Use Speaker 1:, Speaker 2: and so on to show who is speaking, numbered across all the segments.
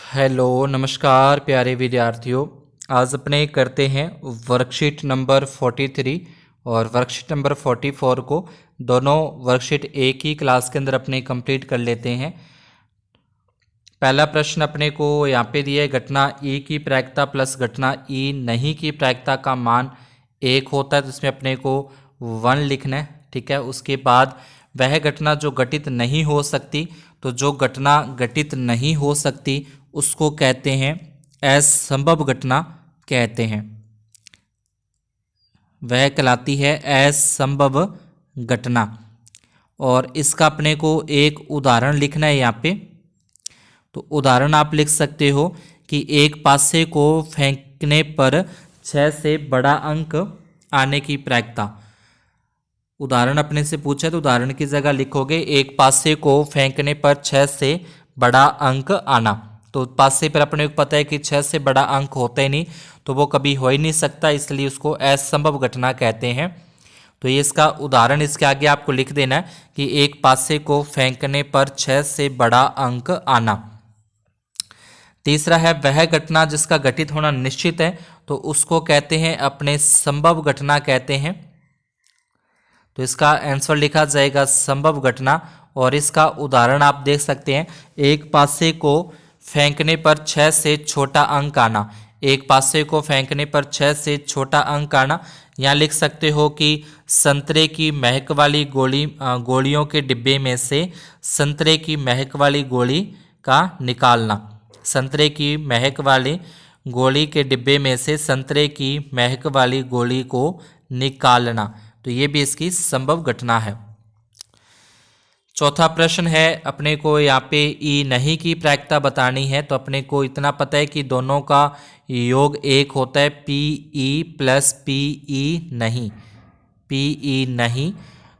Speaker 1: Hello नमस्कार प्यारे विद्यार्थियों। आज अपने करते हैं वर्कशीट नंबर 43 और वर्कशीट नंबर 44 को दोनों वर्कशीट एक ही क्लास के अंदर अपने कंप्लीट कर लेते हैं। पहला प्रश्न अपने को यहाँ पे दिया है, घटना ई की प्रायिकता प्लस घटना ई नहीं की प्रायिकता का मान एक होता है, तो इसमें अपने को 1 लिखना है। ठीक है, उसके बाद वह घटना जो घटित नहीं हो सकती, तो जो घटना घटित नहीं हो सकती उसको कहते हैं असंभव घटना कहते हैं, वह कहलाती है असंभव घटना। और इसका अपने को एक उदाहरण लिखना है यहाँ पे। तो उदाहरण आप लिख सकते हो कि एक पासे को फेंकने पर 6 से बड़ा अंक आने की प्रायिकता। उदाहरण अपने से पूछा है तो उदाहरण की जगह लिखोगे एक पासे को फेंकने पर 6 से बड़ा अंक आना। तो पासे पर अपने को पता है कि 6 से बड़ा अंक होता ही नहीं, तो वो कभी हो ही नहीं सकता, इसलिए उसको असंभव घटना कहते हैं। तो ये इसका उदाहरण इसके आगे आपको लिख देना है कि एक पासे को फेंकने पर 6 से बड़ा अंक आना। तीसरा है वह घटना जिसका घटित होना निश्चित है, तो उसको कहते हैं अपने संभव घटना कहते हैं। तो इसका आंसर लिखा जाएगा संभव घटना। और इसका उदाहरण आप देख सकते हैं, एक पासे को फेंकने पर 6 से छोटा अंक आना। एक पासे को फेंकने पर 6 से छोटा अंक आना, यहाँ लिख सकते हो कि संतरे की महक वाली गोलियों के डिब्बे में से संतरे की महक वाली गोली का निकालना। संतरे की महक वाली गोली के डिब्बे में से संतरे की महक वाली गोली को निकालना, तो ये भी इसकी संभव घटना है। चौथा प्रश्न है अपने को यहाँ पे ई नहीं की प्रायिकता बतानी है। तो अपने को इतना पता है कि दोनों का योग एक होता है, P E plus P E नहीं, पी ई नहीं,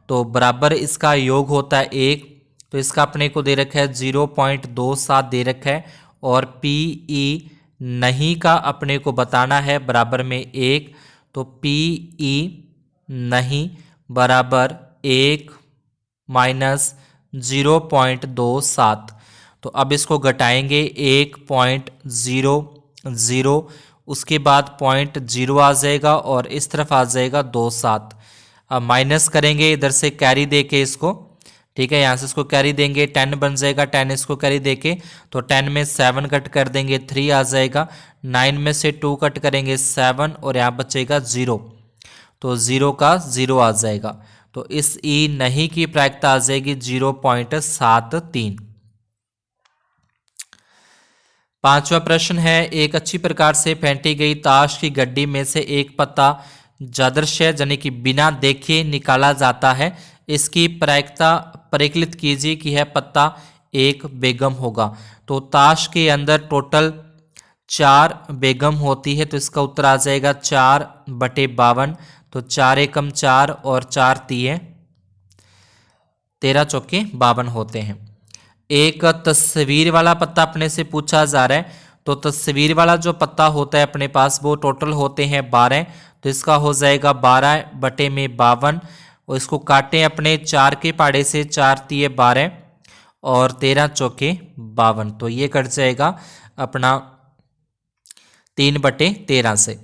Speaker 1: तो बराबर इसका योग होता है 1। तो इसका अपने को दे रखा है 0.27 दे रखा है, और पी ई नहीं का अपने को बताना है बराबर में 1। तो पी ई नहीं बराबर 1 माइनस 0.27। तो अब इसको घटाएंगे 1.00, उसके बाद 0.0 आ जाएगा और इस तरफ आ जाएगा 27। अब माइनस करेंगे इधर से कैरी देके इसको, ठीक है, यहाँ से इसको कैरी देंगे 10 बन जाएगा, 10 इसको कैरी देके, तो 10 में 7 कट कर देंगे 3 आ जाएगा, 9 में से 2 कट करेंगे 7 और यहाँ बचेगा 0, तो 0 का 0 आ जाएगा। तो इस ई नहीं की प्रायिकता आ जाएगी 0.73। पांचवा प्रश्न है एक अच्छी प्रकार से फेंटी गई ताश की गड्डी में से एक पत्ता जादृश्य यानी कि बिना देखे निकाला जाता है। इसकी प्रायिकता परिकलित कीजिए कि यह पत्ता एक बेगम होगा। तो ताश के अंदर टोटल 4 बेगम होती है, तो इसका उत्तर आ जाएगा 4/52। तो 4 एकम 4 और 4 तिये 13 चौके 52 होते हैं। एक तस्वीर वाला पत्ता अपने से पूछा जा रहा है। तो तस्वीर वाला जो पत्ता होता है अपने पास वो टोटल होते हैं 12, तो इसका हो जाएगा 12/52। और इसको काटें अपने 4 के पाड़े से, 4 तिये 12 और 13 चौके 52, तो ये कट जाएगा अपना 3/13 से।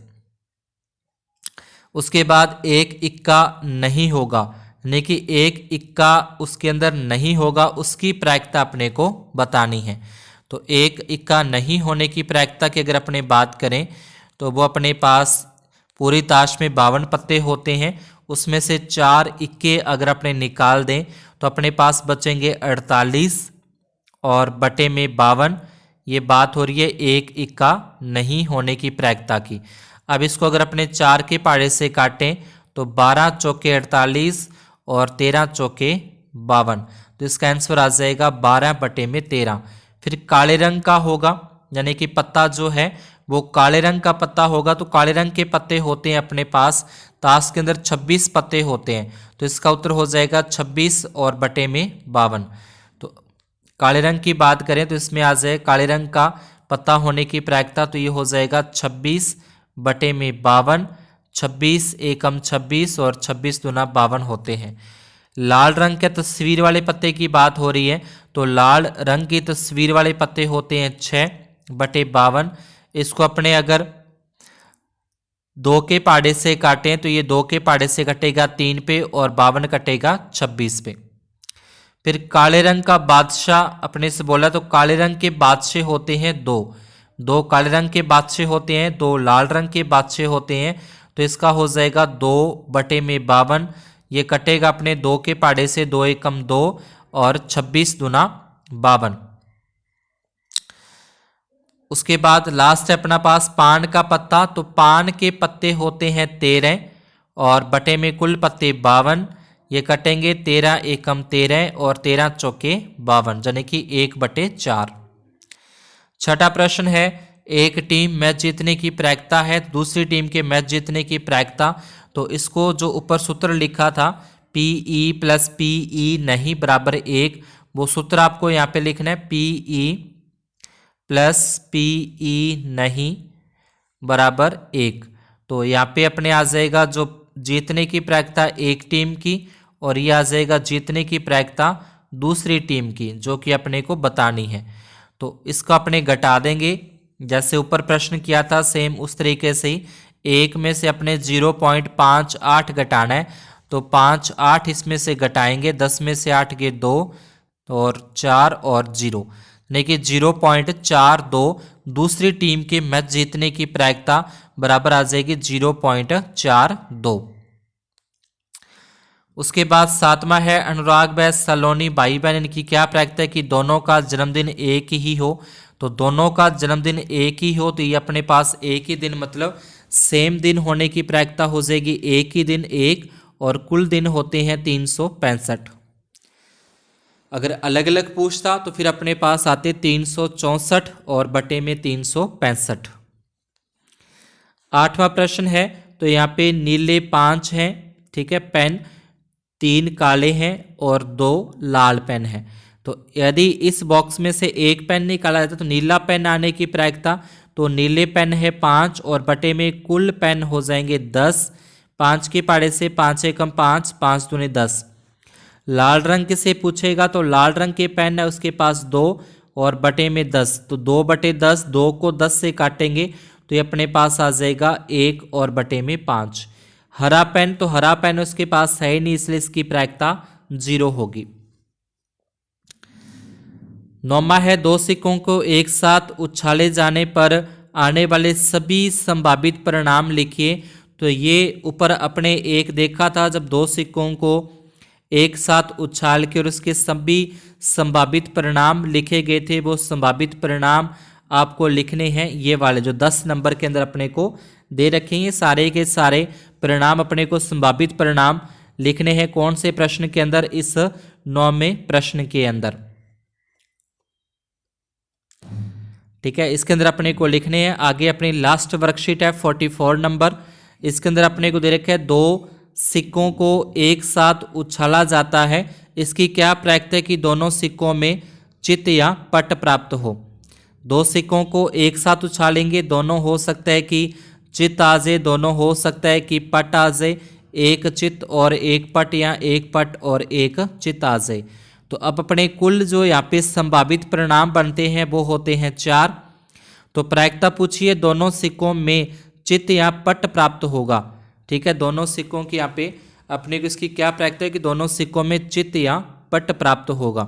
Speaker 1: उसके बाद एक इक्का नहीं होगा, यानी कि एक इक्का उसके अंदर नहीं होगा, उसकी प्रायिकता अपने को बतानी है। तो एक इक्का नहीं होने की प्रायिकता की अगर अपने बात करें तो वो अपने पास पूरी ताश में 52 पत्ते होते हैं, उसमें से 4 इक्के अगर अपने निकाल दें तो अपने पास बचेंगे 48 और बटे में 52। ये बात हो रही है एक इक्का नहीं होने की प्रायिकता की। अब इसको अगर अपने 4 के पाड़े से काटें तो 12 चौके 48 और 13 चौके 52, तो इसका आंसर आ जाएगा 12/13। फिर काले रंग का होगा, यानी कि पत्ता जो है वो काले रंग का पत्ता होगा। तो काले रंग के पत्ते होते हैं अपने पास ताश के अंदर 26 पत्ते होते हैं, तो इसका उत्तर हो जाएगा 26 और बटे में 52। तो काले रंग की बात करें तो इसमें आ जाए काले रंग का पत्ता होने की प्रायिकता, तो ये हो जाएगा 26/52। 26 एकम 26 और 26 दूना 52 होते हैं। लाल रंग के तस्वीर वाले पत्ते की बात हो रही है, तो लाल रंग की तस्वीर वाले पत्ते होते हैं 6, बटे 52। इसको अपने अगर 2 के पहाड़े से काटें तो ये 2 के पहाड़े से कटेगा 3 पे और 52 कटेगा 26 पे। फिर काले रंग का बादशाह अपने से बोला, तो काले रंग के बादशाह होते हैं दो काले रंग के बादशाह होते हैं, 2 लाल रंग के बादशाह होते हैं। तो इसका हो जाएगा 2 बटे में 52, ये कटेगा अपने 2 के पहाड़े से, 2 एकम 2 और 26 दूना 52। उसके बाद लास्ट है अपना पास पान का पत्ता, तो पान के पत्ते होते हैं 13 और बटे में कुल पत्ते 52, ये कटेंगे 13 एकम 13 और 13 चौके 52, यानी कि 1 बटे 4। छठा प्रश्न है, एक टीम मैच जीतने की प्रायिकता है, दूसरी टीम के मैच जीतने की प्रायिकता। तो इसको जो ऊपर सूत्र लिखा था PE प्लस PE नहीं बराबर 1, वो सूत्र आपको यहाँ पे लिखना है PE प्लस PE नहीं बराबर 1। तो यहाँ पे अपने आ जाएगा जो जीतने की प्रायिकता एक टीम की और ये आ जाएगा जीतने की प्रायिकता दूसरी टीम की, जो कि अपने को बतानी है। तो इसको अपने घटा देंगे, जैसे ऊपर प्रश्न किया था सेम उस तरीके से ही। 1 में से अपने 0.58 घटाना है, तो 5 8 इसमें से घटाएंगे, 10 में से 8 गए 2 और 4 और 0, यानी कि 0.42 दूसरी टीम के मैच जीतने की प्रायिकता बराबर आ जाएगी 0.42। उसके बाद 7वां है, अनुराग व सलोनी भाई बहन, इनकी क्या प्रायिकता है कि दोनों का जन्मदिन एक ही हो। तो दोनों का जन्मदिन एक ही हो तो ये अपने पास एक ही दिन मतलब सेम दिन होने की प्रायिकता हो जाएगी एक ही दिन 1 और कुल दिन होते हैं 365। अगर अलग अलग पूछता तो फिर अपने पास आते 364 और बटे में 365। 8वां प्रश्न है, तो यहाँ पे नीले 5 हैं, ठीक है, पेन 3 काले हैं और 2 लाल पेन हैं। तो यदि इस बॉक्स में से एक पेन निकाला जाता तो नीला पेन आने की प्रायिकता, तो नीले पेन है 5 और बटे में कुल पेन हो जाएंगे 10, 5 के पहाड़े से 5 एकम 5, 5 दूनी 10। लाल रंग से पूछेगा तो लाल रंग के पेन है उसके पास 2 और बटे में 10, तो 2 बटे 10, 2 को 10 से काटेंगे तो ये अपने पास आ जाएगा 1 और बटे में 5। हरा पेन, तो हरा पेन उसके पास है ही नहीं इसलिए इसकी प्रायिकता 0 होगी। 9वां है, 2 सिक्कों को एक साथ उछाले जाने पर आने वाले सभी संभावित परिणाम लिखिए। तो ये ऊपर अपने एक देखा था जब 2 सिक्कों को एक साथ उछाल के और उसके सभी संभावित परिणाम लिखे गए थे, वो संभावित परिणाम आपको लिखने हैं ये वाले जो 10 नंबर के अंदर अपने को दे रखे हैं। सारे के सारे परिणाम अपने को संभावित परिणाम लिखने हैं कौन से प्रश्न के अंदर, इस 9वें प्रश्न के अंदर, ठीक है। इसके अंदर अपने को लिखने हैं। आगे अपनी लास्ट वर्कशीट है 44 नंबर, इसके अंदर अपने को दे रखा है 2 सिक्कों को एक साथ उछाला जाता है, इसकी क्या प्रायिकता है कि दोनों सिक्कों में चित्त या पट प्राप्त हो। 2 सिक्कों को एक साथ उछालेंगे, दोनों हो सकता है कि चित्त आ जाए, दोनों हो सकता है कि पट आ जाए, एक चित्त और एक पट या एक पट और एक चित्त आ जाए। तो अब अपने कुल जो यहाँ पे संभावित परिणाम बनते हैं वो होते हैं 4। तो प्रायिकता पूछिए दोनों सिक्कों में चित्त या पट प्राप्त होगा, ठीक है। दोनों सिक्कों की यहाँ पे अपने को इसकी क्या प्रायिकता है कि दोनों सिक्कों में चित्त या पट प्राप्त होगा।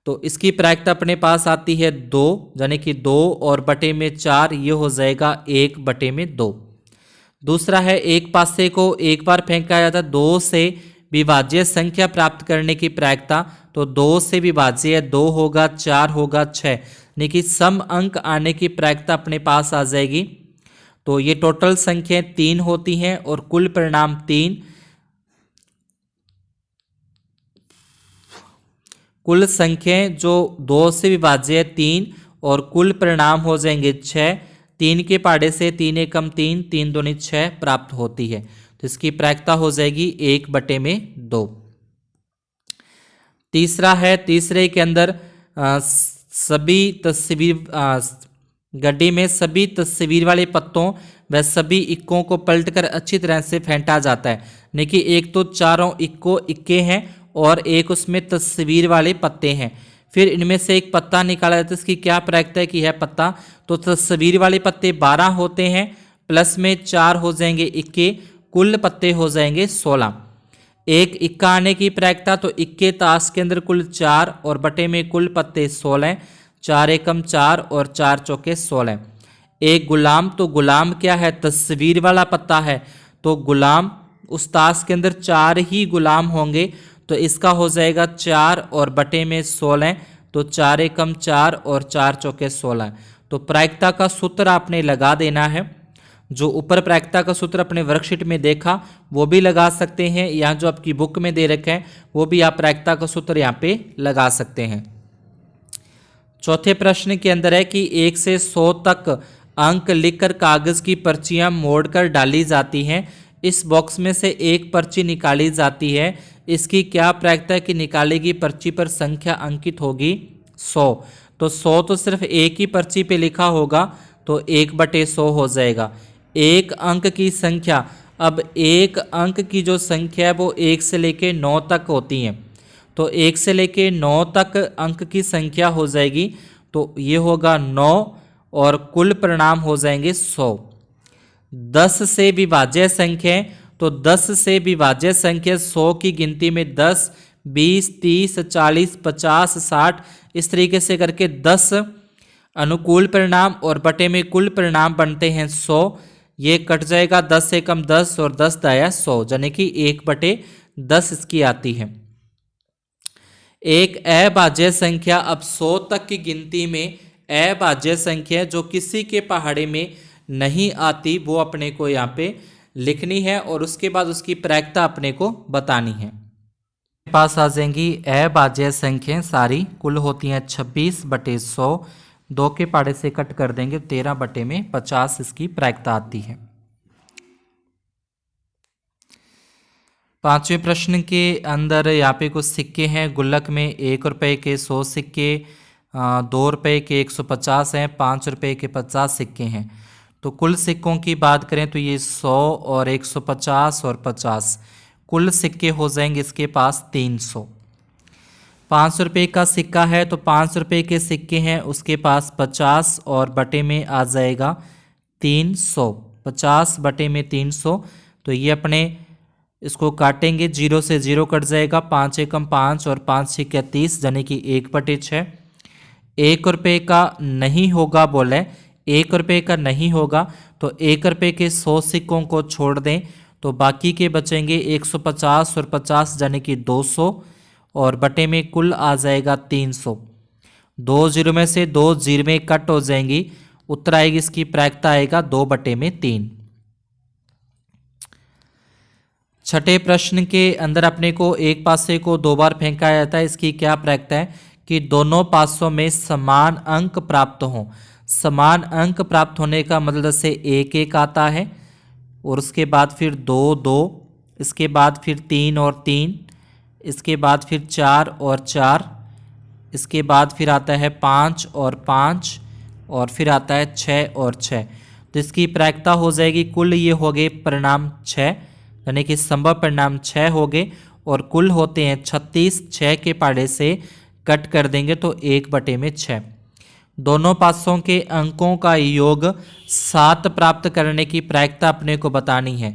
Speaker 1: तो इसकी प्रायिकता अपने पास आती है 2, यानी कि 2 और बटे में 4, ये हो जाएगा 1 बटे में 2। दूसरा है, एक पासे को एक बार फेंका जाता 2 से विभाज्य संख्या प्राप्त करने की प्रायिकता। तो 2 से विभाज्य 2 होगा, 4 होगा, 6, यानी कि सम अंक आने की प्रायिकता अपने पास आ जाएगी। तो ये टोटल संख्याएं 3 होती हैं और कुल परिणाम 3, कुल संख्याएं जो 2 से विभाज्य 3 और कुल परिणाम हो जाएंगे 6, 3 के पहाड़े से 3 एकम 3, 3 दूनी 6 प्राप्त होती है। तो इसकी प्रायिकता हो जाएगी 1 बटे में 2। तीसरा है, तीसरे के अंदर सभी तस्वीर गड्डी में सभी तस्वीर वाले पत्तों व सभी इक्कों को पलटकर अच्छी तरह से फेंटा जाता है, यानी कि एक तो चारों इक्के हैं और एक उसमें तस्वीर वाले पत्ते हैं। फिर इनमें से एक पत्ता निकाला जाता है, इसकी क्या प्रायिकता है कि यह पत्ता, तो तस्वीर वाले पत्ते 12 होते हैं, प्लस में 4 हो जाएंगे इक्के, कुल पत्ते हो जाएंगे 16। एक इक्का आने की प्रायिकता, तो इक्के ताश के अंदर कुल 4 और बटे में कुल पत्ते 16, 4 एकम 4 और 4 चौके 16। एक गुलाम, तो गुलाम क्या है, तस्वीर वाला पत्ता है, तो गुलाम उस ताश के अंदर 4 ही गुलाम होंगे, तो इसका हो जाएगा 4 और बटे में 16, तो 4 एकम 4 और 4 चौके 16। तो प्रायिकता का सूत्र आपने लगा देना है, जो ऊपर प्रायिकता का सूत्र अपने वर्कशीट में देखा वो भी लगा सकते हैं, यहाँ जो आपकी बुक में दे रखे हैं वो भी आप प्रायिकता का सूत्र यहाँ पे लगा सकते हैं। चौथे प्रश्न के अंदर है कि 1 से 100 तक अंक लिखकर कागज की पर्चियां मोड़कर डाली जाती हैं, इस बॉक्स में से एक पर्ची निकाली जाती है, इसकी क्या प्रायिकता है कि निकाली गई पर्ची पर संख्या अंकित होगी 100। तो 100 तो सिर्फ एक ही पर्ची पे लिखा होगा, तो 1/100 हो जाएगा। एक अंक की संख्या, अब एक अंक की जो संख्या है वो 1 से लेके 9 तक होती है, तो 1 से लेके 9 तक अंक की संख्या हो जाएगी, तो ये होगा 9 और कुल परिणाम हो जाएंगे 100। 10 से विभाज्य संख्या, तो 10 से विभाज्य संख्या 100 की गिनती में 10, 20, 30, 40, 50, 60 इस तरीके से करके 10 अनुकूल परिणाम और बटे में कुल परिणाम बनते हैं 100। ये कट जाएगा, 10 से कम 10 और 10 दाया 100, यानी कि 1/10 इसकी आती है। एक अभाज्य संख्या, अब 100 तक की गिनती में अभाज्य संख्या जो किसी के पहाड़े में नहीं आती वो अपने को यहाँ पे लिखनी है और उसके बाद उसकी प्रायिकता अपने को बतानी है। पास आ जाएंगी अभाज्य संख्या सारी, कुल होती हैं 26/100, 2 के पहाड़े से कट कर देंगे 13/50 इसकी प्रायिकता आती है। पांचवें प्रश्न के अंदर यहाँ पे कुछ सिक्के हैं, गुल्लक में 1 रुपये के 100 सिक्के, 2 रुपये के 150 हैं, 5 रुपये के 50 सिक्के हैं। तो कुल सिक्कों की बात करें तो ये 100 और 150 और 50 कुल सिक्के हो जाएंगे इसके पास 300। 5 रुपये का सिक्का है तो 5 रुपये के सिक्के हैं उसके पास 50 और बटे में आ जाएगा 300, 50 बटे में 300। तो ये अपने इसको काटेंगे, 0 से 0 कट जाएगा, 5 एकम 5 और 5 छक्के 30 यानी कि 1/6। 1 रुपये का नहीं होगा बोले, 1 रुपये का नहीं होगा तो 1 रुपये के 100 सिक्कों को छोड़ दें तो बाकी के बचेंगे 150 और 50 यानी कि 200 और बटे में कुल आ जाएगा 300। 2 जीरो में से 2 जीरो में कट हो जाएंगी, उत्तर आएगी इसकी प्रायिकता आएगा 2/3। छठे प्रश्न के अंदर अपने को एक पासे को 2 बार फेंका जाता है, इसकी क्या प्रायिकता है कि दोनों पासों में समान अंक प्राप्त हों। समान अंक प्राप्त होने का मतलब से 1-1 आता है और उसके बाद फिर 2-2, इसके बाद फिर 3 और 3, इसके बाद फिर 4 और 4, इसके बाद फिर आता है 5 और 5 और फिर आता है 6 और 6। तो इसकी प्रायिकता हो जाएगी, कुल ये हो गए परिणाम 6 यानी कि संभव परिणाम 6 हो गए और कुल होते हैं 36। 6 के पहाड़े से कट कर देंगे तो 1/6। दोनों पासों के अंकों का योग 7 प्राप्त करने की प्रायिकता अपने को बतानी है।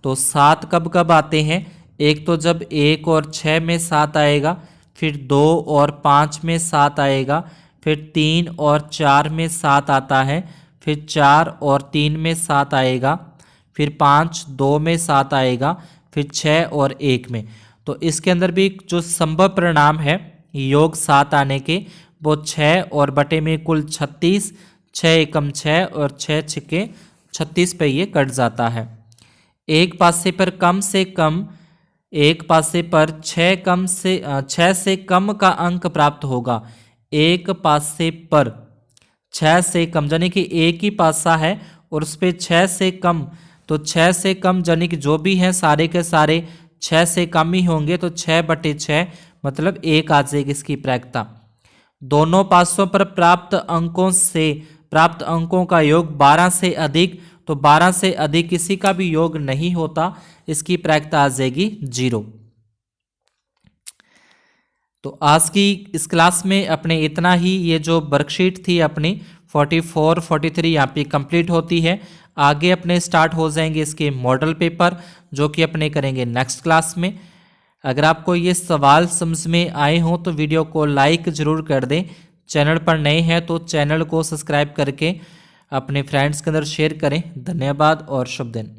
Speaker 1: तो 7 कब कब आते हैं, एक तो जब 1 और 6 में 7 आएगा, फिर 2 और 5 में 7 आएगा, फिर 3 और 4 में 7 आता है, फिर 4 और 3 में 7 आएगा, फिर 5 2 में 7 आएगा, फिर 6 और 1 में। तो इसके अंदर भी जो संभव परिणाम है योग 7 आने के वो 6 और बटे में कुल 36, 6 एकम 6 और 6 छक्के 36 पे ये कट जाता है। एक पासे पर कम से कम, एक पासे पर 6 से कम का अंक प्राप्त होगा। एक पासे पर 6 से कम यानी कि एक ही पासा है और उस पर 6 से कम, तो 6 से कम यानी कि जो भी हैं सारे के सारे 6 से कम ही होंगे, तो 6/6 मतलब 1 आ जाएगी इसकी प्रायिकता। दोनों पासों पर प्राप्त अंकों का योग 12 से अधिक, तो 12 से अधिक किसी का भी योग नहीं होता, इसकी प्रायिकता आ जाएगी 0। तो आज की इस क्लास में अपने इतना ही। ये जो वर्कशीट थी अपनी 44 43 यहाँ पे कंप्लीट होती है। आगे अपने स्टार्ट हो जाएंगे इसके मॉडल पेपर, जो कि अपने करेंगे नेक्स्ट क्लास में। अगर आपको ये सवाल समझ में आए हों तो वीडियो को लाइक ज़रूर कर दें। चैनल पर नए हैं तो चैनल को सब्सक्राइब करके अपने फ्रेंड्स के अंदर शेयर करें। धन्यवाद और शुभ दिन।